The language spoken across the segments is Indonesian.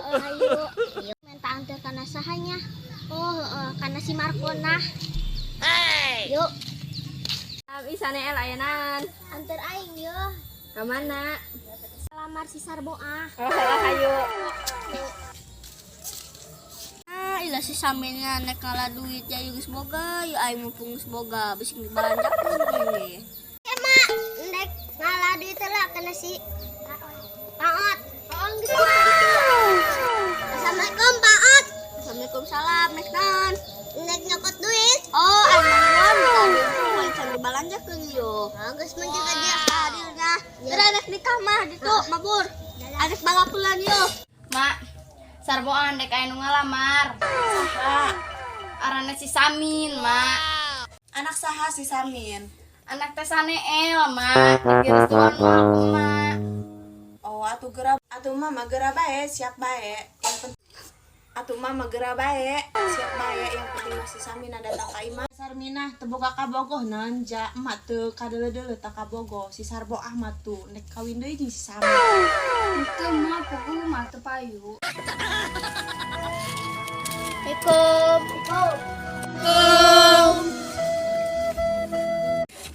Ayo. Minta antar kana sahanya. Oh, kana si Markona. Yuk. Isane el ayanan. Antar aing yo. Ke mana? Lamar si Sarboah. Ayo. Ila si samenya nek ngala duit ya geus boga, ya aing mumpung geus boga, bising dibalanjakeun we. Mak, nek ngala duit lah kana si Paot. Assalamualaikum Paot. Assalamualaikum salam, nek naon? Nek nyokot duit. Oh, aing naon can dibalanjakeun yo. Geus menjaga dia hadirna. Tara nek di kamar ditu mabur. Anek balakulan yo. Mak, Sarboah dek aya nu ngalamar. Saha? Arana si Samin, Mak. Anak saha si Samin? Anak teh Saneel, Mak. Direstuan aku, Mak. Oh, atuh mah magera bae, siap bae. Yang penting atuh mah magera bae, siap bae. Yang penting si Samin datang ka imah. Sarminah teu boga kabogoh nanja emak teu kadeuleu-deuleu tak kabogoh. Si Sarboah mah tuh nek kawin deui jeung si Samin. Itu mah pokoknya mah teu payu.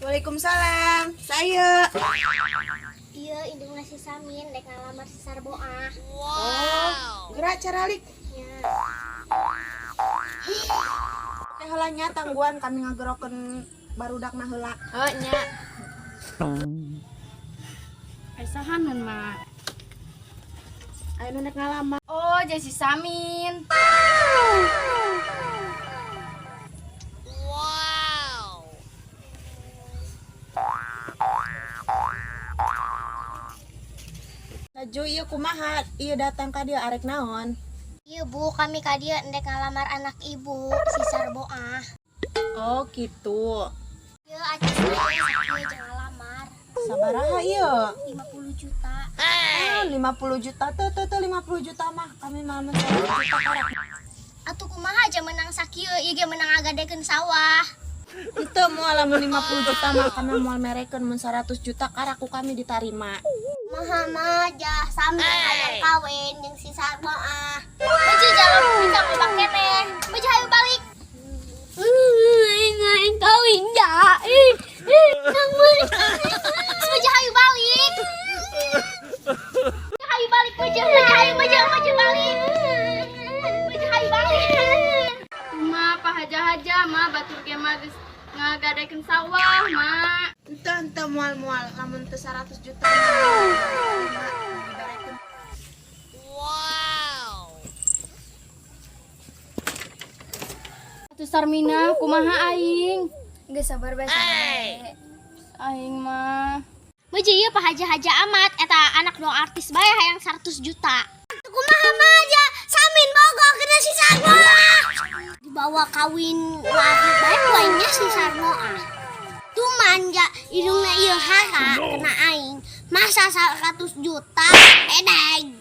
Waalaikumsalam. Saya. Iya, indung si Samin dek ngalamar si Sarboah. Oh, gerak caralik. Ya. Teh heula nya tangguan kami ngagerokeun barudakna heula. Oh, nya. Ai sahaneun, Mak? Aya nu nek ngalamar. Oh, jadi si Samin. Laju ieu kumaha? Ieu datang ka dieu arek naon? Iya Bu, kami ka dia ndek ngalamar anak ibu si Sarboah. Oh, gitu. Iya, aja saya jangan ngalamar. Sabaraha ieu? 50 juta. 50 juta teh 50 juta mah kami mah 100 juta karek. Atuh kumaha aja menang sakieu, ieu ge menang agadekeun sawah. Itu moal lamun 50 juta mah kami moal merekeun mun 100 juta karaku kami ditarima. Maha aja Samin hayang kawin jeung si Sarboah. Baju jalan bisa ngobak keneh. Baju hayu balik. Aing kawin ya. Nang balik. Baju hayu balik. Baju hayu balik baju hayu balik. Baju hayu balik. Ma, pahaja-haja, Ma, batur ge mah geus ngagadekeun sawah, Ma. Ente moal lamun teu 100 juta. Atuh Sarmina, kumaha aing? Geus sabar bae. Aing mah Baju ieu pahaja-haja amat eta anak dong artis bae hayang 100 juta. Kumaha mah aja Samin bogo kena si Sarboah. Dibawa kawin lagi bae lainnya si Sarboah. Tuh manja hidungna ieu hara kena aing. Masa 100 juta edeg.